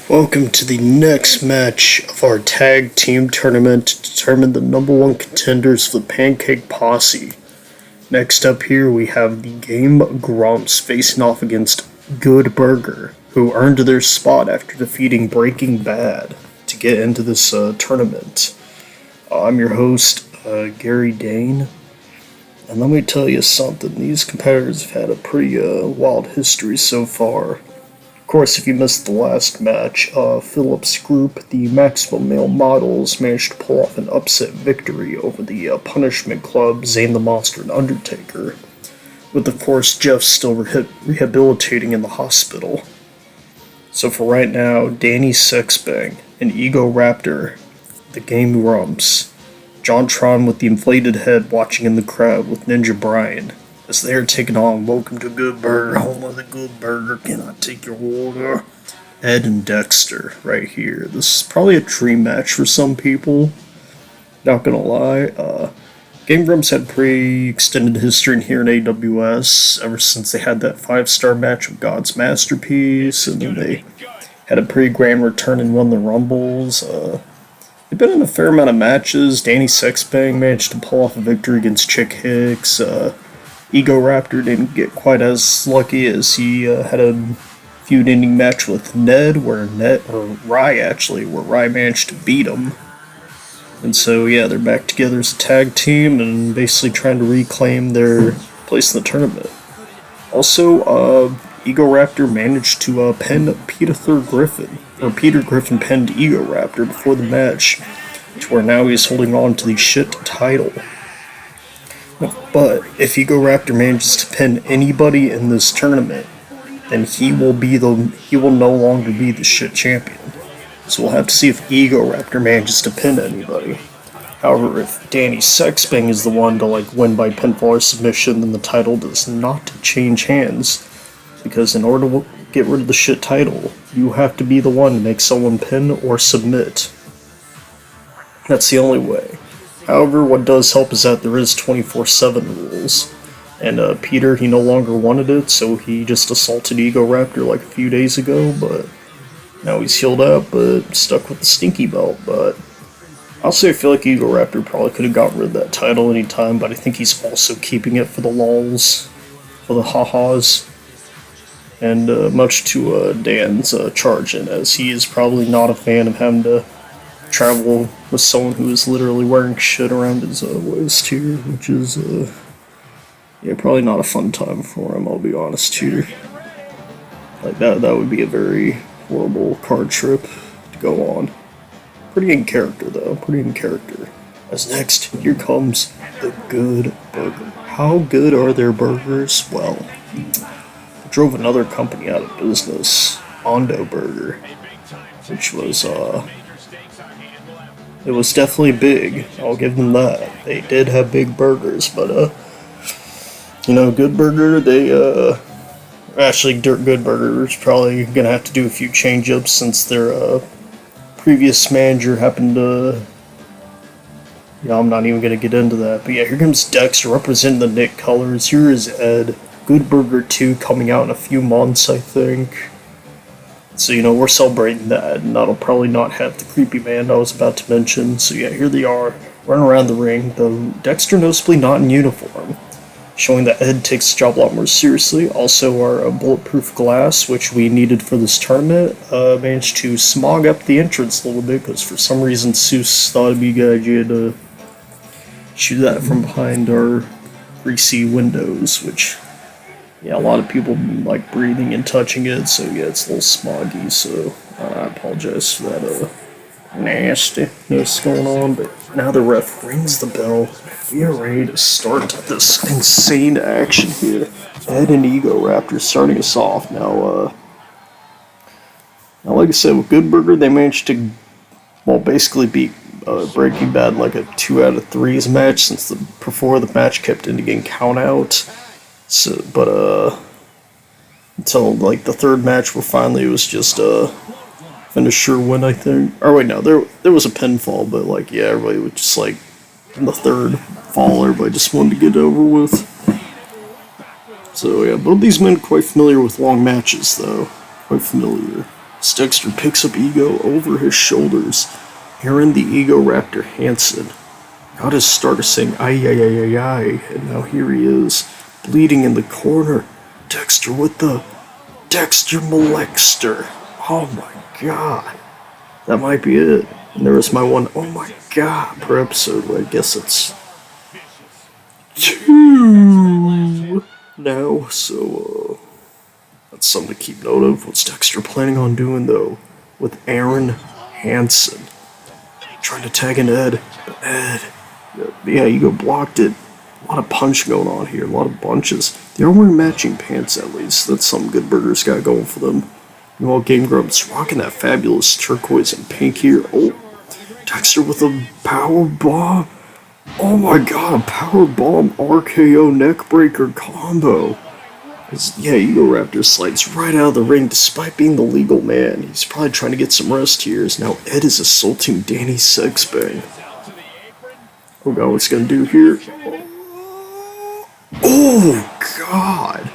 Welcome to the next match of our tag team tournament to determine the number one contenders for the Pancake Posse. Next up here we have the Game Grumps facing off against Good Burger, who earned their spot after defeating Breaking Bad to get into this tournament. I'm your host, Gary Dane, and let me tell you something, these competitors have had a pretty wild history so far. Of course, if you missed the last match, Philip's group, the Maximum Male Models, managed to pull off an upset victory over the Punishment Club, Zane the Monster, and Undertaker, with of course Jeff still rehabilitating in the hospital. So for right now, Danny Sexbang and Egoraptor, the Game Grumps, JonTron with the inflated head watching in the crowd with Ninja Brian, as they are taking on Welcome to Good Burger, home of the Good Burger, can I take your order? Ed and Dexter, right here. This is probably a dream match for some people, not gonna lie. Game Grumps had pretty extended history in here in AWS, ever since they had that 5-star match with God's Masterpiece, and then they had a pretty grand return and won the Rumbles. They've been in a fair amount of matches. Danny Sexbang managed to pull off a victory against Chick Hicks. Egoraptor didn't get quite as lucky as he had a feud-ending match with Ned, where Rye managed to beat him. And so, yeah, they're back together as a tag team and basically trying to reclaim their place in the tournament. Also, Egoraptor managed to pin Peter Griffin pinned Egoraptor before the match, to where now he's holding on to the shit title. But if Egoraptor manages to pin anybody in this tournament, then he will no longer be the shit champion. So we'll have to see if Egoraptor manages to pin anybody. However, if Danny Sexbang is the one to win by pinfall or submission, then the title does not change hands. Because in order to get rid of the shit title, you have to be the one to make someone pin or submit. That's the only way. However, what does help is that there is 24/7 rules, and Peter, he no longer wanted it, so he just assaulted Egoraptor a few days ago, but now he's healed up, but stuck with the stinky belt. But I'll say I feel like Egoraptor probably could have gotten rid of that title anytime, but I think he's also keeping it for the lulz, for the ha-has, and much to Dan's charging, as he is probably not a fan of having to travel with someone who is literally wearing shit around his waist here, which is probably not a fun time for him, I'll be honest here. That would be a very horrible card trip to go on. Pretty in character though, As next, here comes the Good Burger. How good are their burgers? Well, they drove another company out of business, Ondo Burger, which was it was definitely big, I'll give them that. They did have big burgers, but, Good Burger, Good Burger is probably gonna have to do a few change-ups since their, previous manager happened to... I'm not even gonna get into that, but yeah, here comes Dexter representing the Nick colors. Here is Ed. Good Burger 2 coming out in a few months, I think. So, we're celebrating that, and that'll probably not have the creepy man I was about to mention. So yeah, here they are, running around the ring, though Dexter noticeably not in uniform, showing that Ed takes the job a lot more seriously. Also, our bulletproof glass, which we needed for this tournament, managed to smog up the entrance a little bit, because for some reason Seuss thought it'd be a good idea to shoot that from behind our greasy windows, which... yeah, a lot of people like breathing and touching it, so yeah, it's a little smoggy, so I apologize for that nastiness going on, but now the ref rings the bell. We are ready to start this insane action here. Ed and Egoraptor starting us off. Now, like I said, with Good Burger, they managed to, basically beat Breaking Bad in a 2 out of 3s match, since before the match kept ending in count out. So, but until the third match, where finally it was just finisher win, I think. Or wait, no, there was a pinfall, but everybody was just in the third fall, everybody just wanted to get it over with. So yeah, both these men are quite familiar with long matches, though. Quite familiar. As Dexter picks up Ego over his shoulders, Aaron the Egoraptor Hansen got his starter saying ay ay ay ay ay, and now here he is, bleeding in the corner. Dexter with the Dexter Molexter. Oh my god. That might be it. And there was my one, oh my god, per episode. Well, I guess it's 2 now, so that's something to keep note of. What's Dexter planning on doing though with Aaron Hansen? Trying to tag in Ed, but Ed, yeah, Ego blocked it. A lot of punch going on here, a lot of bunches. They're wearing matching pants at least. That's something Good Burger's got going for them. Meanwhile, Game Grumps rocking that fabulous turquoise and pink here. Oh, Dexter with a power bomb. Oh my god, a power bomb RKO neckbreaker combo. Yeah, Egoraptor slides right out of the ring despite being the legal man. He's probably trying to get some rest here as now Ed is assaulting Danny Sexbang. Oh god, what's he gonna do here? Oh god!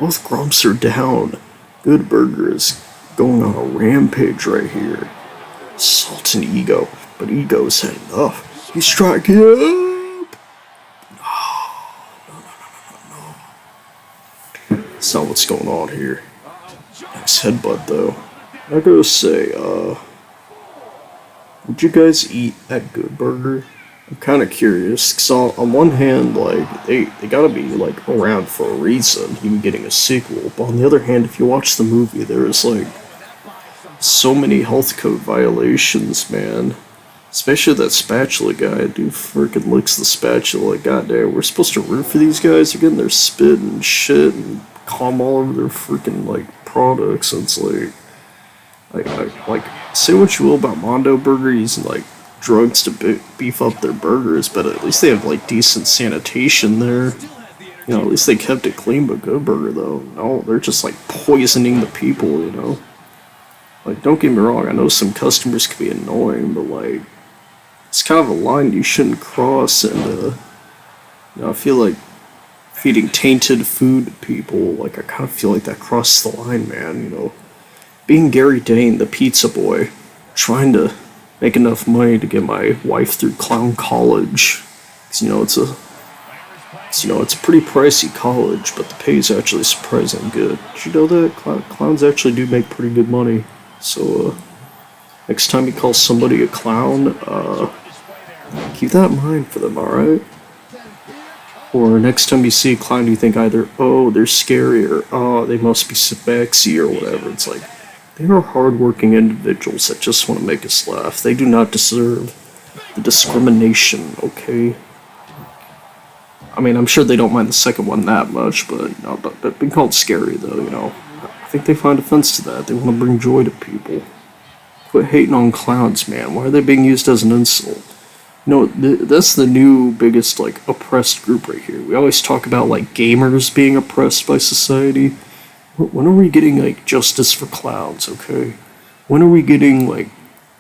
Both Grumps are down. Good Burger is going on a rampage right here. Assaulting Ego, but Ego's had enough. He's striking up! No. That's not what's going on here. Nice headbutt though. I gotta say, would you guys eat at Good Burger? I'm kind of curious, because on one hand, like, they gotta be, like, around for a reason, even getting a sequel, but on the other hand, if you watch the movie, there's, like, so many health code violations, man. Especially that spatula guy, dude freaking licks the spatula, like, goddamn, we're supposed to root for these guys, they're getting their spit and shit and cum all over their freaking, like, products, and it's like, say what you will about Mondo Burger using, like, drugs to beef up their burgers, but at least they have like decent sanitation there. You know, at least they kept it clean. But Good Burger though, no, they're just like poisoning the people. You know, like don't get me wrong, I know some customers can be annoying, but like it's kind of a line you shouldn't cross. And you know, I feel like feeding tainted food to people, like I kind of feel like that crosses the line, man. You know, being Gary Dane, the pizza boy, trying to make enough money to get my wife through clown college. Cause, you know, it's a pretty pricey college, but the pay is actually surprisingly good. Did you know that clowns actually do make pretty good money? So next time you call somebody a clown, keep that in mind for them, all right? Or next time you see a clown, you think either, oh, they're scary, or oh, they must be sexy, or whatever. It's like, they are hardworking individuals that just want to make us laugh. They do not deserve the discrimination, okay? I mean, I'm sure they don't mind the second one that much, but no, but being called scary, though, you know. I think they find offense to that. They want to bring joy to people. Quit hating on clowns, man. Why are they being used as an insult? You know, that's the new biggest, like, oppressed group right here. We always talk about, like, gamers being oppressed by society. When are we getting, like, justice for clowns, okay? When are we getting, like,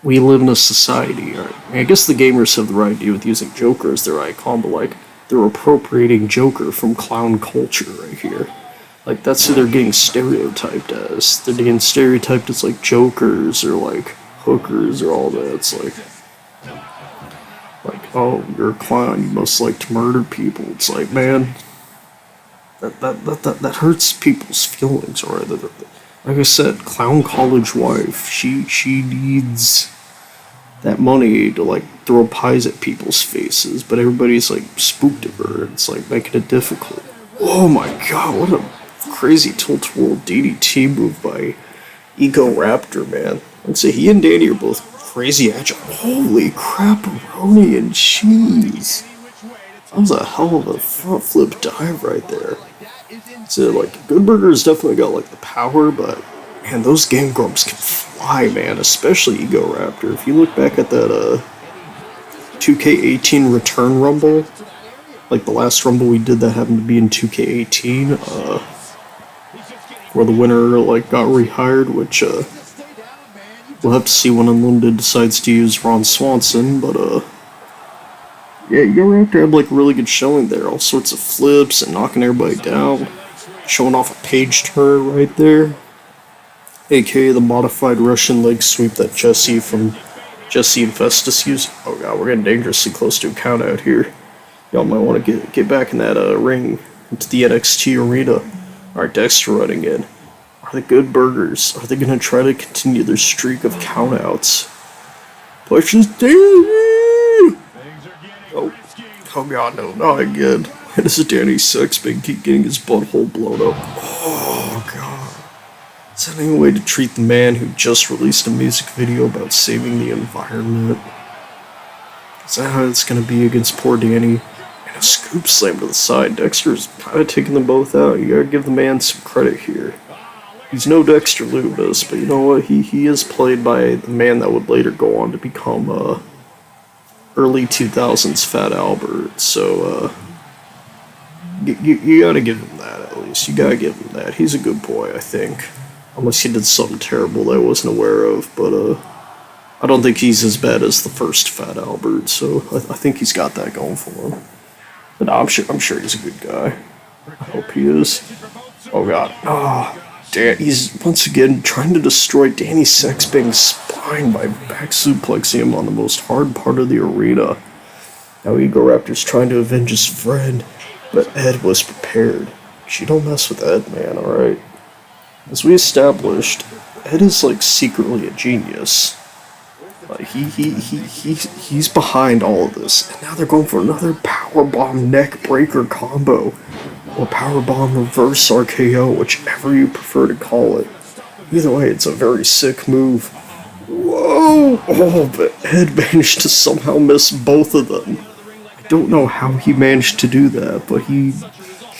we live in a society, or I guess the gamers have the right idea with using Joker as their icon, but, like, they're appropriating Joker from clown culture right here. Like, that's who they're getting stereotyped as. They're getting stereotyped as, like, jokers, or, like, hookers, or all that. It's like, oh, you're a clown, you must like to murder people. It's like, man... That hurts people's feelings, alright? Like I said, clown college wife, she needs that money to like throw pies at people's faces, but everybody's like spooked of her. It's like making it difficult. Oh my god, what a crazy tilt-a-whirl DDT move by Egoraptor, man. I'd say he and Danny are both crazy agile. Holy crap-a-roni and cheese. That was a hell of a front flip dive right there. So, like, Good Burger's definitely got, like, the power, but, man, those Game Grumps can fly, man, especially Egoraptor. If you look back at that, 2K18 Return Rumble, like, the last Rumble we did that happened to be in 2K18, where the winner, like, got rehired, which, we'll have to see when Unlimited decides to use Ron Swanson, but, yeah, Egoraptor had, like, a really good showing there. All sorts of flips and knocking everybody down. Showing off a page turn right there. aka the modified Russian leg sweep that Jesse and Festus use. Oh god, we're getting dangerously close to a count out here. Y'all might want to get back in that ring into the NXT arena. Alright, Dexter running in. Are the Good Burgers? Are they going to try to continue their streak of countouts? Pushes Danny! Oh god, no, not again. This is Danny Sexbang keep getting his butthole blown up. Oh god. Is that any way to treat the man who just released a music video about saving the environment? Is that how it's going to be against poor Danny? And a scoop slam to the side. Dexter's kind of taking them both out. You gotta give the man some credit here. He's no Dexter Lumis, but you know what? He is played by the man that would later go on to become early 2000s Fat Albert. So you gotta give him that at least. You gotta give him that. He's a good boy, I think. Unless he did something terrible that I wasn't aware of, but I don't think he's as bad as the first Fat Albert, so I think he's got that going for him. But I'm sure he's a good guy. I hope he is. Oh god. He's once again trying to destroy Danny Sexbang's spine by back suplexing him on the most hard part of the arena. Now Egoraptor's trying to avenge his friend, but Ed was prepared. You don't mess with Ed, man, alright? As we established, Ed is like secretly a genius. He's behind all of this, and now they're going for another powerbomb neck breaker combo, or powerbomb reverse RKO, whichever you prefer to call it. Either way, it's a very sick move. Whoa! Oh, but Ed managed to somehow miss both of them. I don't know how he managed to do that, but he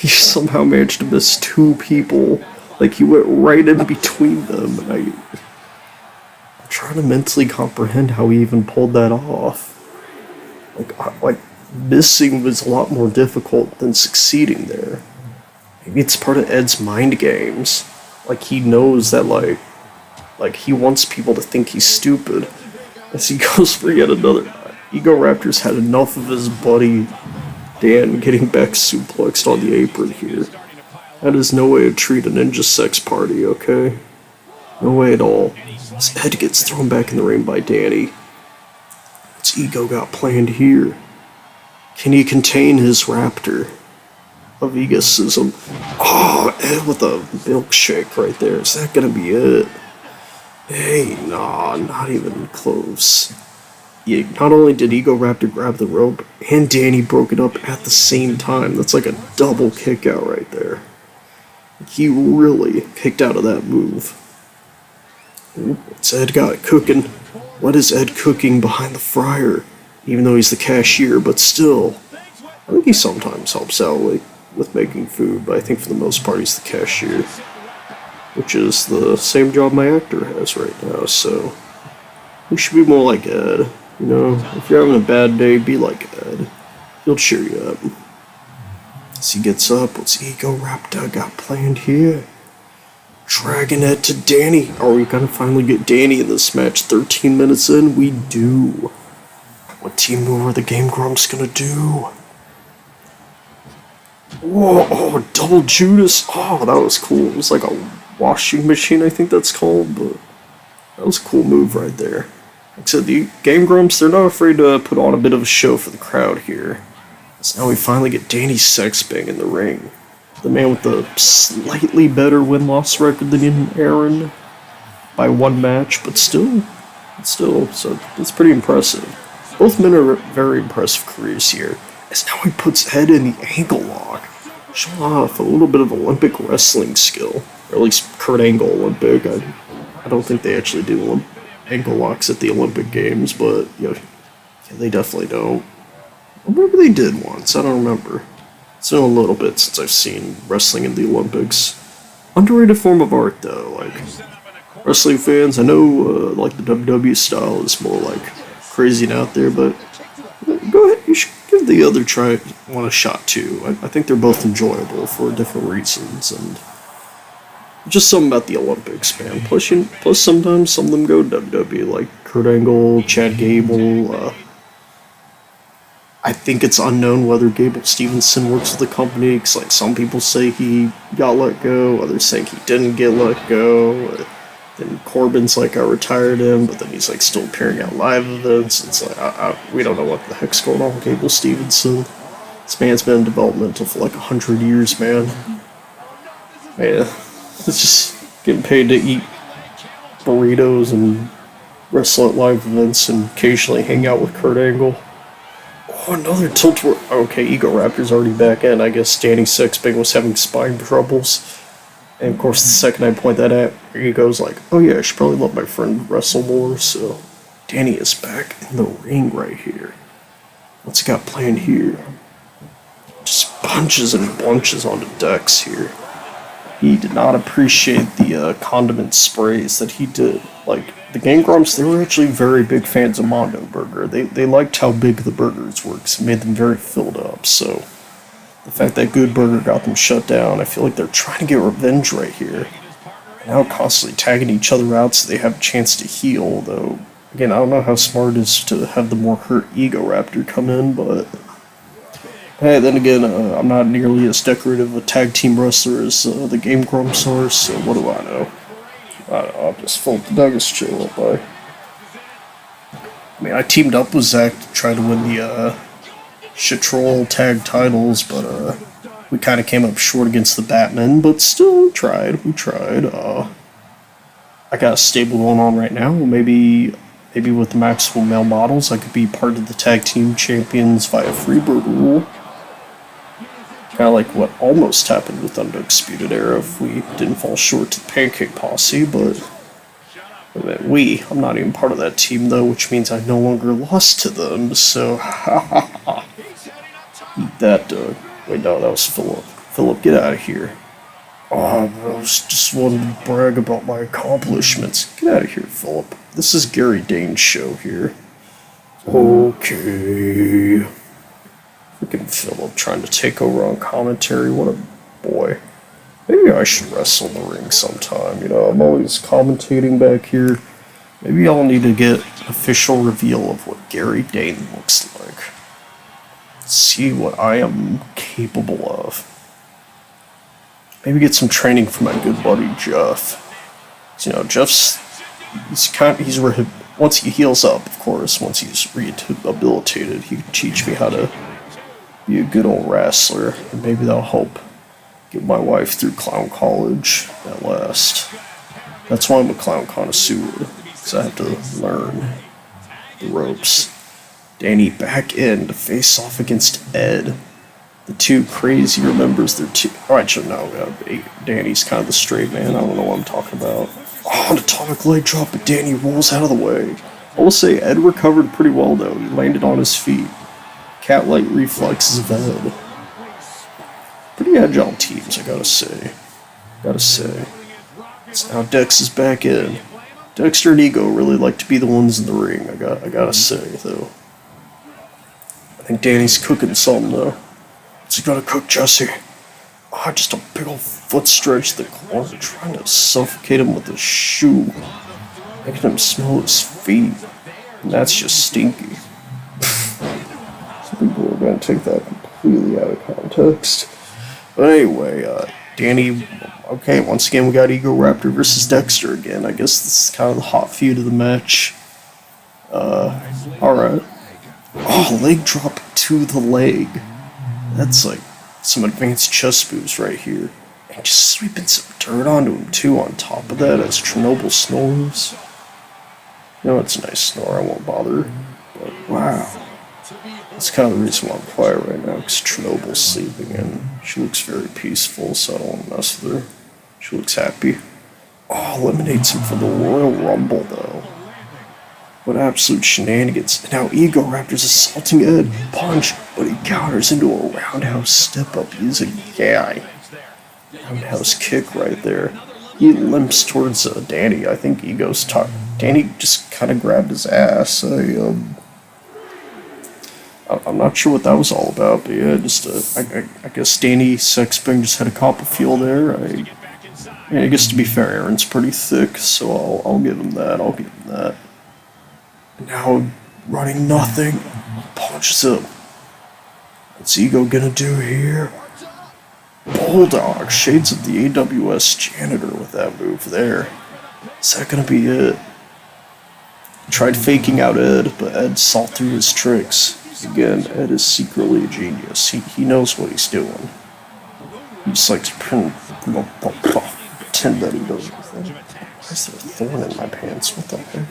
somehow managed to miss two people. Like, he went right in between them, and I'm trying to mentally comprehend how he even pulled that off. Like missing was a lot more difficult than succeeding there. Maybe it's part of Ed's mind games. Like, he knows that, like he wants people to think he's stupid. As he goes for yet another. Egoraptor's had enough of his buddy Dan getting back suplexed on the apron here. That is no way to treat a ninja sex party, okay? No way at all. His head gets thrown back in the ring by Danny. What's Ego got planned here? Can he contain his raptor of egotism? Oh, Ed with a milkshake right there. Is that gonna be it? Hey, nah, not even close. Yeah, not only did Egoraptor grab the rope, and Danny broke it up at the same time. That's like a double kick out right there. He really kicked out of that move. What's Ed got cooking? What is Ed cooking behind the fryer? Even though he's the cashier, but still. I think he sometimes helps out with making food, but I think for the most part he's the cashier. Which is the same job my actor has right now, so we should be more like Ed. You know, if you're having a bad day, be like Ed. He'll cheer you up. As he gets up, what's Egoraptor got planned here? Dragging Ed to Danny. Are we gonna finally get Danny in this match 13 minutes in? We do. What team move are the Game Grumps gonna do? Whoa, oh, double Judas. Oh, that was cool. It was like a washing machine, I think that's called, but that was a cool move right there. Like I said, the Game Grumps, they're not afraid to put on a bit of a show for the crowd here. So now we finally get Danny Sexbang in the ring. The man with the slightly better win-loss record than Aaron by one match, but still, so that's pretty impressive. Both men are very impressive careers here, as now he puts Ed in the ankle lock, showing off a little bit of Olympic wrestling skill, or at least Kurt Angle Olympic. I don't think they actually do ankle locks at the Olympic Games, but yeah, they definitely don't. Or maybe they did once, I don't remember. It's been a little bit since I've seen wrestling in the Olympics. Underrated form of art, though. Like, wrestling fans, I know, like, the WWE style is more, like, crazy and out there, but go ahead, you should give the other one a shot, too. I think they're both enjoyable for different reasons, and just something about the Olympics, man. Plus sometimes some of them go WWE, like Kurt Angle, Chad Gable. I think it's unknown whether Gable Stevenson works with the company, because like some people say he got let go, others think he didn't get let go. Then Corbin's like, I retired him, but then he's like still appearing at live events. It's like, we don't know what the heck's going on with Gable Stevenson. This man's been developmental for like 100 years, man. Man, it's just getting paid to eat burritos and wrestle at live events and occasionally hang out with Kurt Angle. Oh, another tilt. Okay, Egoraptor's already back in. I guess Danny Sexbang was having spine troubles. And of course, the second I point that out, Ego's like, oh yeah, I should probably let my friend wrestle more. So, Danny is back in the ring right here. What's he got planned here? Just punches and bunches onto Dex here. He did not appreciate the condiment sprays that he did. Like, the Game Grumps, they were actually very big fans of Mondo Burger. They liked how big the burgers were, because it made them very filled up. So, the fact that Good Burger got them shut down, I feel like they're trying to get revenge right here. Now constantly tagging each other out so they have a chance to heal, though. Again, I don't know how smart it is to have the more hurt Egoraptor come in, but... Hey, then again, I'm not nearly as decorative a tag team wrestler as the Game Grumps are, so what do I know? I don't know, I'll just fold the Douglas chill up by. I mean, I teamed up with Zach to try to win the Chitrol tag titles, but we kind of came up short against the Batman, but still, we tried. I got a stable going on right now, maybe with the Maxwell male models, I could be part of the tag team champions via Freebird rule. Kind of like what almost happened with Undisputed Era if we didn't fall short to the Pancake Posse, but I'm not even part of that team though, which means I no longer lost to them, so eat that, Doug. Wait, no, that was Philip. Philip, get out of here. Oh, I just wanted to brag about my accomplishments. Get out of here, Philip. This is Gary Dane's show here. Okay. Freaking Philip trying to take over on commentary. What a boy. Maybe I should wrestle in the ring sometime. You know, I'm always commentating back here. Maybe I'll need to get an official reveal of what Gary Dane looks like. See what I am capable of. Maybe get some training from my good buddy Jeff. So, you know, once he heals up, of course, once he's rehabilitated, he can teach me how to be a good old wrestler, and maybe that'll help get my wife through clown college at last. That's why I'm a clown connoisseur, because I have to learn the ropes. Danny back in to face off against Ed. The two crazier members, they're two... Oh, actually, no, Danny's kind of the straight man. I don't know what I'm talking about. Oh, an atomic leg drop, but Danny rolls out of the way. I will say, Ed recovered pretty well, though. He landed on his feet. Cat-like reflexes of Ed. Pretty agile teams, I gotta say. So now Dex is back in. Dexter and Ego really like to be the ones in the ring, I gotta say, though. I think Danny's cooking something, though. What's he gonna cook, Jesse? Oh, just a big old foot stretch to the corner, trying to suffocate him with a shoe. Making him smell his feet. And that's just stinky. Some people are gonna take that completely out of context. But anyway, Danny... Okay, once again we got Egoraptor versus Dexter again. I guess this is kind of the hot feud of the match. Alright. Oh, leg drop to the leg. That's like some advanced chest moves right here. And just sweeping some dirt onto him too on top of that as Chernobyl snores. You know, it's a nice snore, I won't bother. But wow. That's kind of the reason why I'm quiet right now, because Chernobyl's sleeping and she looks very peaceful, so I don't want to mess with her. She looks happy. Oh, eliminates him for the Royal Rumble though. What absolute shenanigans. And now Egoraptor's assaulting Ed. Punch, but he counters into a roundhouse step up using roundhouse kick right there. He limps towards Danny. I think Danny just kind of grabbed his ass. I'm not sure what that was all about, but yeah, I guess Danny Sexbang just had a cop of fuel there. I guess to be fair, Aaron's pretty thick, so I'll give him that. And now, running nothing, punches him. What's Ego gonna do here? Bulldog, shades of the AWS janitor with that move there. Is that gonna be it? Tried faking out Ed, but Ed saw through his tricks. Again, Ed is secretly a genius. He knows what he's doing. He just likes to pretend that he doesn't. Why is there a thorn in my pants? What the heck?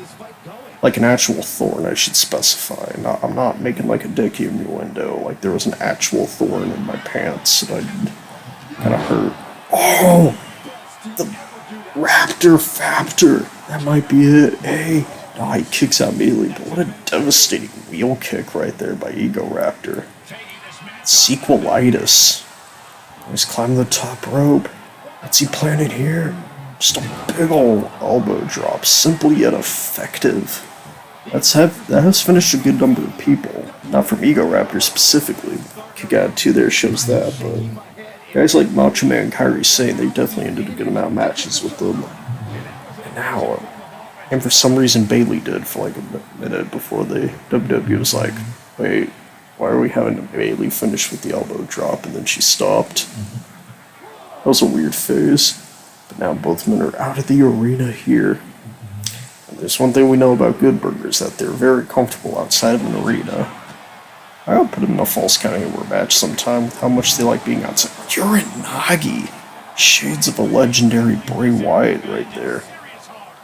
Like an actual thorn, I should specify. I'm not making like a dick innuendo. Like there was an actual thorn in my pants that kind of hurt. Oh! The Raptor Faptor! That might be it. Hey! Oh, he kicks out immediately, but what a devastating wheel kick right there by Egoraptor. Sequelitis. He's climbing the top rope. What's he planning here? Just a big ol' elbow drop, simple yet effective. That has finished a good number of people. Not from Egoraptor specifically. Kick out 2 there shows that, but guys like Macho Man and Kyrie Sane, they definitely ended a good amount of matches with them. And now, and for some reason Bailey did for like a minute before the WWE was like, wait, why are we having Bailey finish with the elbow drop? And then she stopped. That was a weird phase. But now both men are out of the arena here. And there's one thing we know about Good Burgers, that they're very comfortable outside of an arena. I'll put them in a false count anywhere match sometime with how much they like being outside. You're in Nagi! Shades of a legendary Bray Wyatt right there.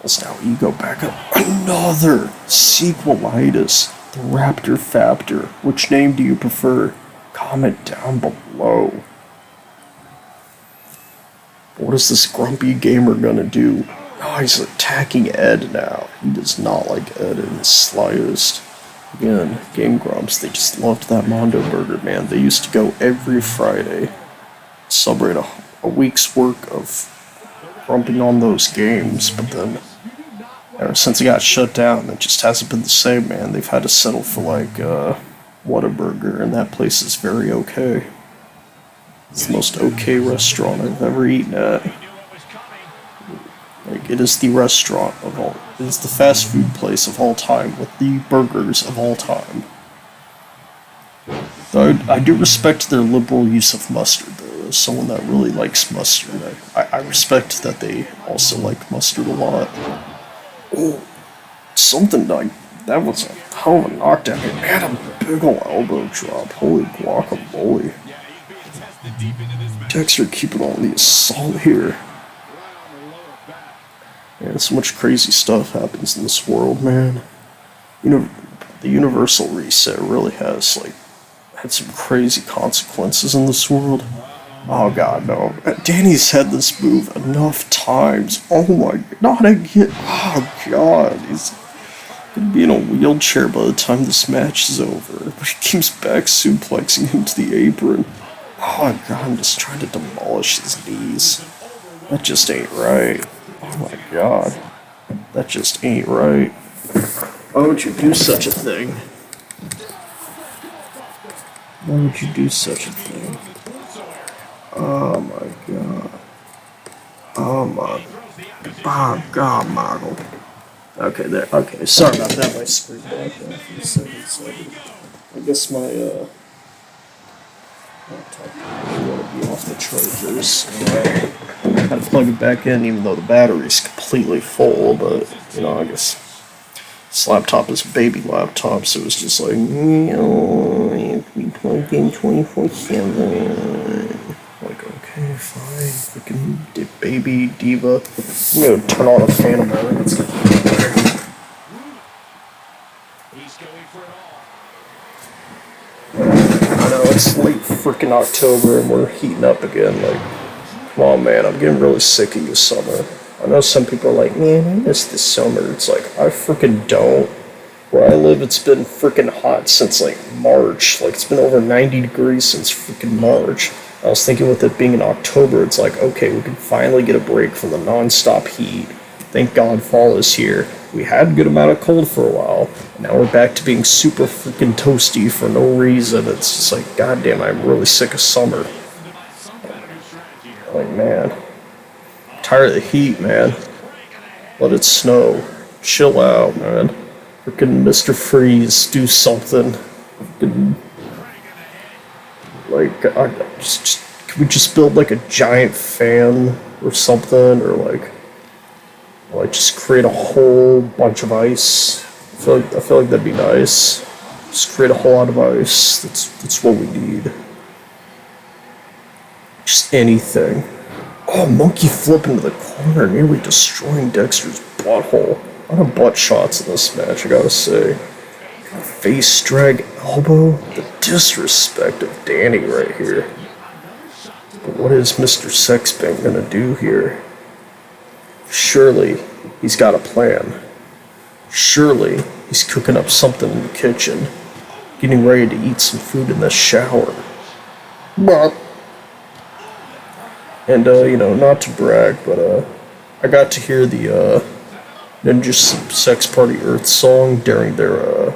Let's now Ego back up. Another sequelitis. The Raptor Faptor. Which name do you prefer? Comment down below. What is this grumpy gamer gonna do? Oh, he's attacking Ed now. He does not like Ed in the slightest. Again, Game Grumps, they just loved that Mondo Burger, man. They used to go every Friday. Celebrate a week's work of grumping on those games, but then ever since it got shut down, it just hasn't been the same, man. They've had to settle for like Whataburger, and that place is very okay. It's the most okay restaurant I've ever eaten at. Like, it is the restaurant of all. It is the fast food place of all time with the burgers of all time. Though I do respect their liberal use of mustard, though. As someone that really likes mustard, I respect that they also like mustard a lot. Oh, something like that was a hell of a knockdown. It had a big ol' elbow drop. Holy guacamole. Dexter keeping on the assault here. Man, so much crazy stuff happens in this world, man. You know, the universal reset really has, like, had some crazy consequences in this world. Oh god, no. Danny's had this move enough times. Oh my, not again. Oh god, he's gonna be in a wheelchair by the time this match is over. But he keeps back suplexing him to the apron. Oh god, I'm just trying to demolish his knees. That just ain't right. Oh my god. That just ain't right. Why would you do such a thing? Why would you do such a thing? Oh my god. Oh my. Oh god, Marvel. Okay, there. Okay, sorry about that. My screen blacked out for a second, so I guess my laptop want to be off the chargers. I had to plug it back in, even though the battery's completely full. But you know, I guess this laptop is a baby laptop, so it's just like, you have to be plugged in 24/7. Like, okay, fine, freaking baby diva. I'm gonna turn on a fan of mine. Let's get I know it's late freaking October and we're heating up again. Like, come on, man, I'm getting really sick of this summer. I know some people are like, man, I miss this summer. It's like, I freaking don't. Where I live, it's been freaking hot since like March. Like, it's been over 90 degrees since freaking March. I was thinking with it being in October, it's like, okay, we can finally get a break from the non-stop heat. Thank God fall is here. We had a good amount of cold for a while, and now we're back to being super freaking toasty for no reason. It's just like, goddamn, I'm really sick of summer. Like, man, I'm tired of the heat, man. Let it snow. Chill out, man. Freaking Mr. Freeze, do something. Freaking, like, can we just build like a giant fan or something, or like, Like, just create a whole bunch of ice. I feel like that'd be nice. Just create a whole lot of ice. That's what we need. Just anything. Oh, monkey flip into the corner, nearly destroying Dexter's butthole. A lot of butt shots in this match, I gotta say. Face drag elbow. The disrespect of Danny right here. But what is Mr. Sexbang gonna do here? Surely he's got a plan. Surely he's cooking up something in the kitchen. Getting ready to eat some food in the shower. But, and not to brag, but I got to hear the Ninja Sex Party Earth song during their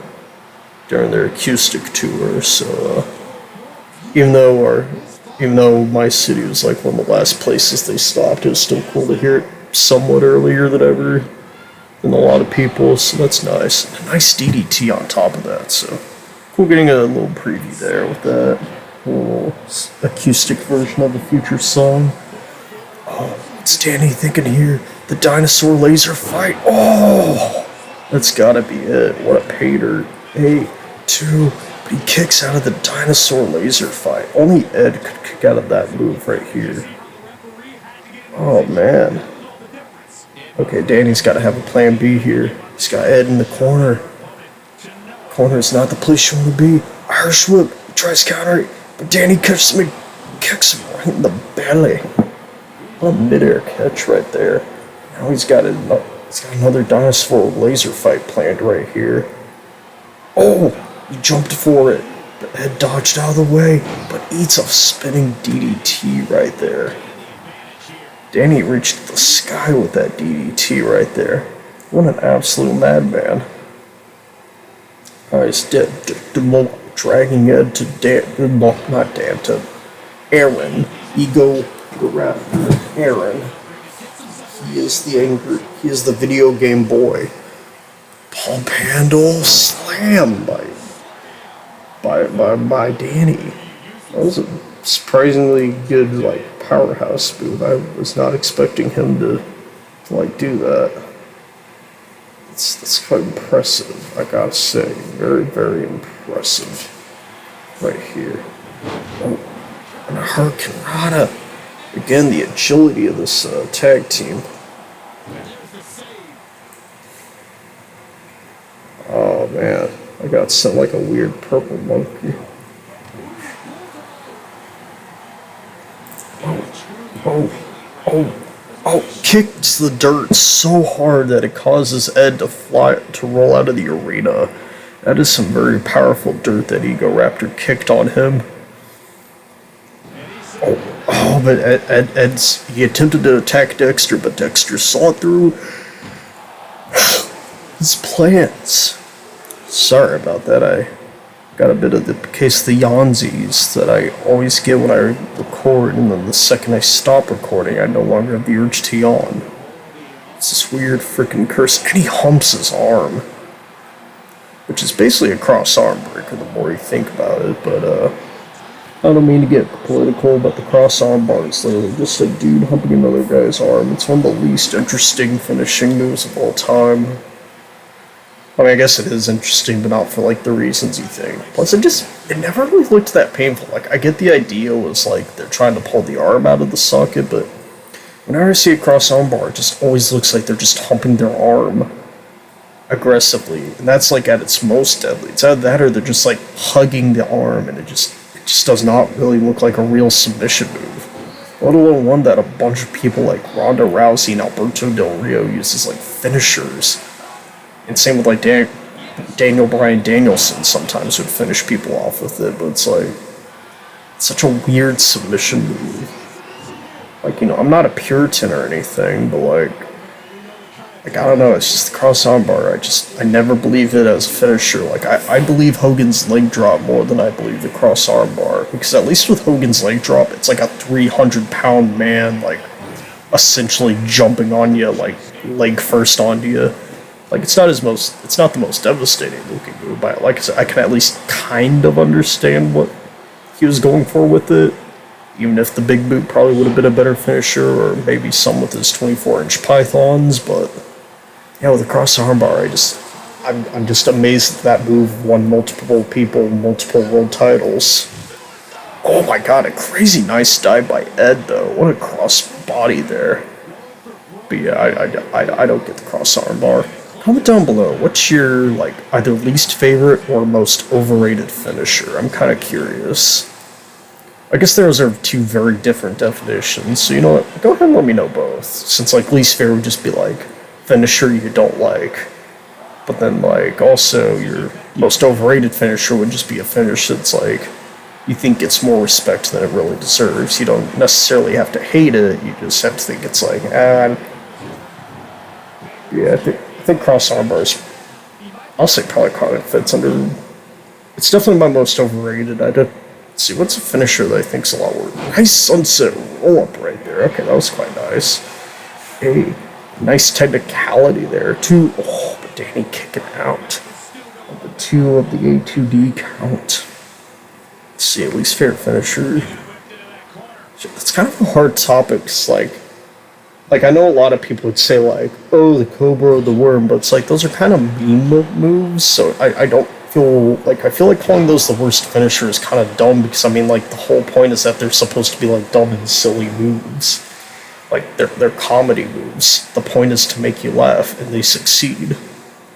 acoustic tour. So even though my city was like one of the last places they stopped, it was still cool to hear it somewhat earlier than a lot of people. So that's nice. And a nice DDT on top of that. So cool getting a little preview there with that little acoustic version of the future song. Oh, what's Danny thinking here? The dinosaur laser fight. Oh, that's gotta be it. What a pay dirt. 8, 2, but he kicks out of the dinosaur laser fight. Only Ed could kick out of that move right here. Oh man. Okay, Danny's gotta have a plan B here. He's got Ed in the corner. Corner is not the place you want to be. Irish whip. He tries countering, but Danny kicks him right in the belly. What a midair catch right there. Now he's got another dinosaur laser fight planned right here. Oh, he jumped for it, but Ed dodged out of the way, but eats a spinning DDT right there. Danny reached the sky with that DDT right there. What an absolute madman. He's dead. Dragging Ed to to Aaron. Egoraptor. Aaron. He is the video game boy. Pump handle slam by Danny. That was a surprisingly good powerhouse move. I was not expecting him to do that. That's quite impressive, I gotta say. Very, very impressive. Right here. Oh, and a Hurricane Rana. Again, the agility of this tag team. Oh man, I got sent like a weird purple monkey. Oh, kicks the dirt so hard that it causes Ed to roll out of the arena. That is some very powerful dirt that Egoraptor kicked on him. But he attempted to attack Dexter, but Dexter saw through his plans. Sorry about that. I got a bit of the case of the yawnsies that I always get when I record, and then the second I stop recording, I no longer have the urge to yawn. It's this weird freaking curse. And he humps his arm, which is basically a cross arm breaker the more you think about it, but I don't mean to get political, but the cross arm bar is literally just a dude humping another guy's arm. It's one of the least interesting finishing moves of all time. I mean, I guess it is interesting, but not for the reasons you think. Plus, it never really looked that painful. I get the idea was they're trying to pull the arm out of the socket, but whenever I see a cross arm bar, it just always looks like they're just humping their arm aggressively, and that's at its most deadly. It's either that or they're just hugging the arm, and it just does not really look like a real submission move. Let alone one that a bunch of people like Ronda Rousey and Alberto Del Rio uses finishers. And same with Daniel Bryan Danielson sometimes would finish people off with it, but it's such a weird submission move. I'm not a Puritan or anything, but I don't know, it's just the cross arm bar. I never believe it as a finisher. I believe Hogan's leg drop more than I believe the cross arm bar, because at least with Hogan's leg drop, it's a 300-pound man, essentially jumping on you, leg first onto you. It's not the most devastating looking move, but like I said, I can at least kind of understand what he was going for with it, even if the big boot probably would have been a better finisher, or maybe some with his 24-inch pythons, but Yeah, with the cross armbar, I'm just amazed that move won multiple people multiple world titles. Oh my god, a crazy nice dive by Ed though. What a cross body there. But yeah, I don't get the cross armbar. Comment down below, what's your, like, either least favorite or most overrated finisher? I'm kind of curious. I guess those are two very different definitions, so you know what? Go ahead and let me know both. Since, like, least favorite would just be, like, finisher you don't like. But then, like, also your most overrated finisher would just be a finish that's, like, you think gets more respect than it really deserves. You don't necessarily have to hate it, you just have to think it's like, yeah, I think cross armbars, I'll say probably kind of fits under. It's definitely my most overrated. Let's see, what's a finisher that I think's a lot worse? Nice sunset roll up right there. Okay, that was quite nice. A nice technicality there too. Oh, but Danny kicking out of the 2 of the A2D count. Let's see, at least fair finisher. It's kind of a hard topic. It's like, I know a lot of people would say, like, oh, the Cobra or the Worm, but it's like, those are kind of meme moves, so I don't feel like, I feel like calling those the worst finisher is kind of dumb, because, I mean, like, the whole point is that they're supposed to be, like, dumb and silly moves. Like, they're comedy moves. The point is to make you laugh, and they succeed.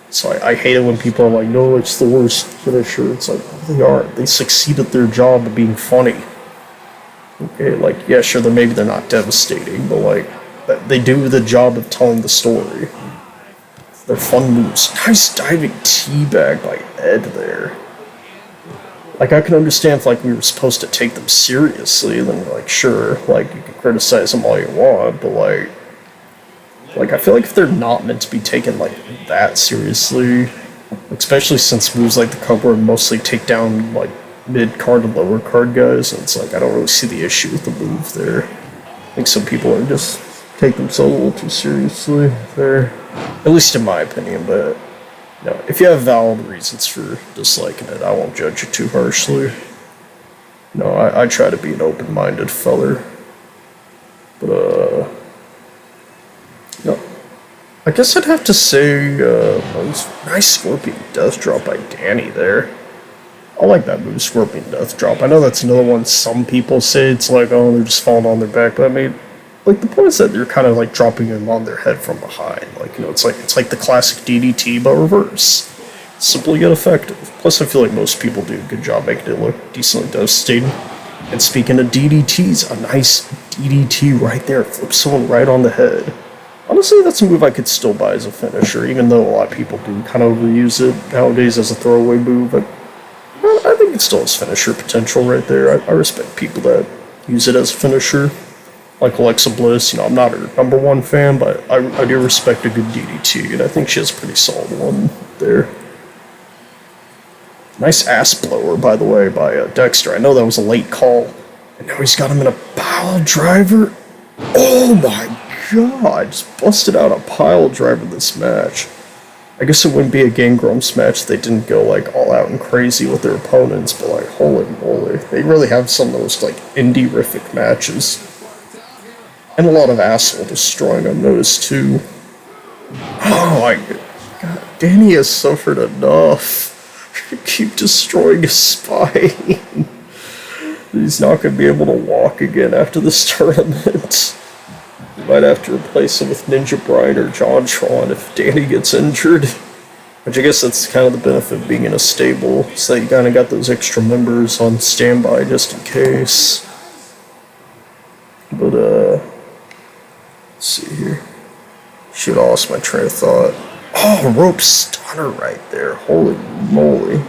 So I hate it when people are like, no, it's the worst finisher. It's like, they are. They succeed at their job of being funny. Okay, like, yeah, sure, maybe they're not devastating, but, like, they do the job of telling the story. They're fun moves. Nice diving teabag by Ed there. Like, I can understand if, like, we were supposed to take them seriously, then, like, sure, like, you can criticize them all you want, but, like, I feel like if they're not meant to be taken, like, that seriously, especially since moves like the Cobra mostly take down, like, mid-card and lower-card guys, and it's like, I don't really see the issue with the move there. I think some people are just take themselves a little too seriously there, at least in my opinion. But no, if you have valid reasons for disliking it, I won't judge you too harshly. No, I try to be an open-minded feller. But no, I guess I'd have to say nice Scorpion Death Drop by Danny there. I like that move, Scorpion Death Drop. I know that's another one some people say it's like, oh, they're just falling on their back, but I mean, like, the point is that you're kind of like dropping them on their head from behind. Like, you know, it's like the classic DDT but reverse. Simple yet effective. Plus, I feel like most people do a good job making it look decently devastating. And speaking of DDTs, a nice DDT right there, flips someone right on the head. Honestly, that's a move I could still buy as a finisher, even though a lot of people do kind of overuse it nowadays as a throwaway move. But I think it still has finisher potential right there. I respect people that use it as a finisher. Like Alexa Bliss, you know, I'm not her #1 fan, but I do respect a good DDT, and I think she has a pretty solid one there. Nice ass blower, by the way, by Dexter. I know that was a late call, and now he's got him in a pile driver. Oh my god, just busted out a pile driver this match. I guess it wouldn't be a Game Grumps match if they didn't go, like, all out and crazy with their opponents, but, like, holy moly. They really have some of those, like, indie-rific matches. And a lot of asshole destroying, I've noticed, too. Oh my god, Danny has suffered enough. Keep destroying his spine. He's not going to be able to walk again after this tournament. You might have to replace him with Ninja Brian or JonTron if Danny gets injured. Which I guess that's kind of the benefit of being in a stable, so that you kind of got those extra members on standby just in case. But, let's see here. Shoot, I lost my train of thought. Oh, rope stunner right there. Holy moly.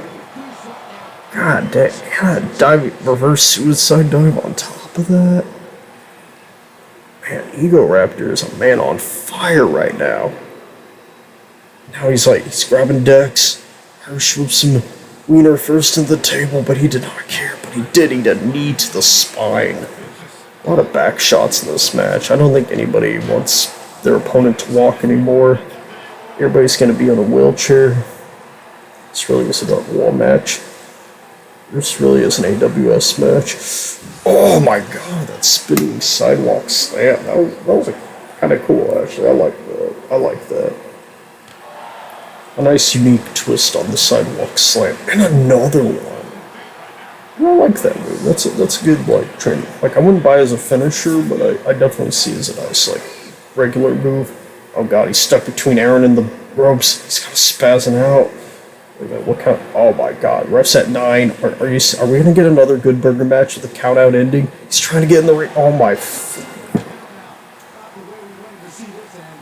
God damn. God, dive, reverse suicide dive on top of that. Man, Egoraptor is a man on fire right now. Now he's grabbing Dex. Hirsch whips him Wiener first into the table, but he did not care. But he did eat a knee to the spine. A lot of back shots in this match. I don't think anybody wants their opponent to walk anymore. Everybody's going to be on a wheelchair. This really is a wall match. This really is an AWS match. Oh my god, that spinning sidewalk slam. That was kind of cool, actually. I like that. A nice unique twist on the sidewalk slam. And another one. I like that move. That's a good like training. Like I wouldn't buy it as a finisher, but I definitely see it as a nice like regular move. Oh god, he's stuck between Aaron and the ropes. He's kind of spazzing out. What count? Oh my god, refs at 9. Are we gonna get another Good Burger match with the count out ending? He's trying to get in the ring. Oh my.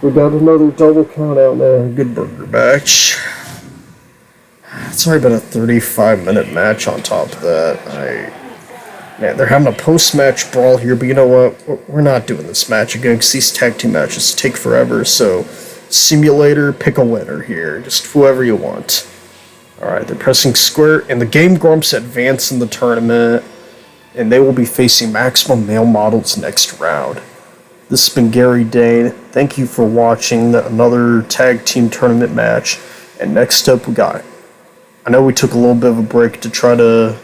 We got another double count out now. Good Burger match. It's already been a 35-minute match on top of that. Man, they're having a post-match brawl here, but you know what? We're not doing this match again because these tag team matches take forever. So, simulator, pick a winner here. Just whoever you want. Alright, they're pressing square, and the Game Grumps advance in the tournament, and they will be facing Maximum Male Models next round. This has been Gary Dane. Thank you for watching another tag team tournament match. And next up, we got. I know we took a little bit of a break to try to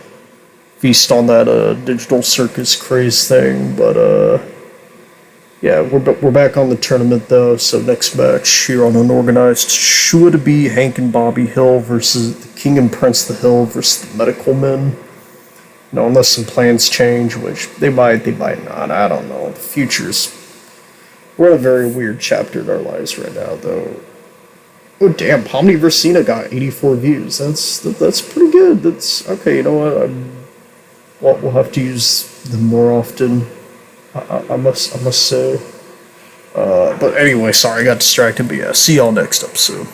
feast on that digital circus craze thing, but yeah, we're back on the tournament though. So next match here on Unorganized should be Hank and Bobby Hill versus the King and Prince the Hill versus the Medical Men. No, unless some plans change, which they might not. I don't know. The future's. We're in a very weird chapter in our lives right now, though. Oh damn! Pomni Versina got 84 views. That's pretty good. That's okay. You know what? We'll have to use them more often. I must say. But anyway, sorry, I got distracted. But yeah, see y'all next episode.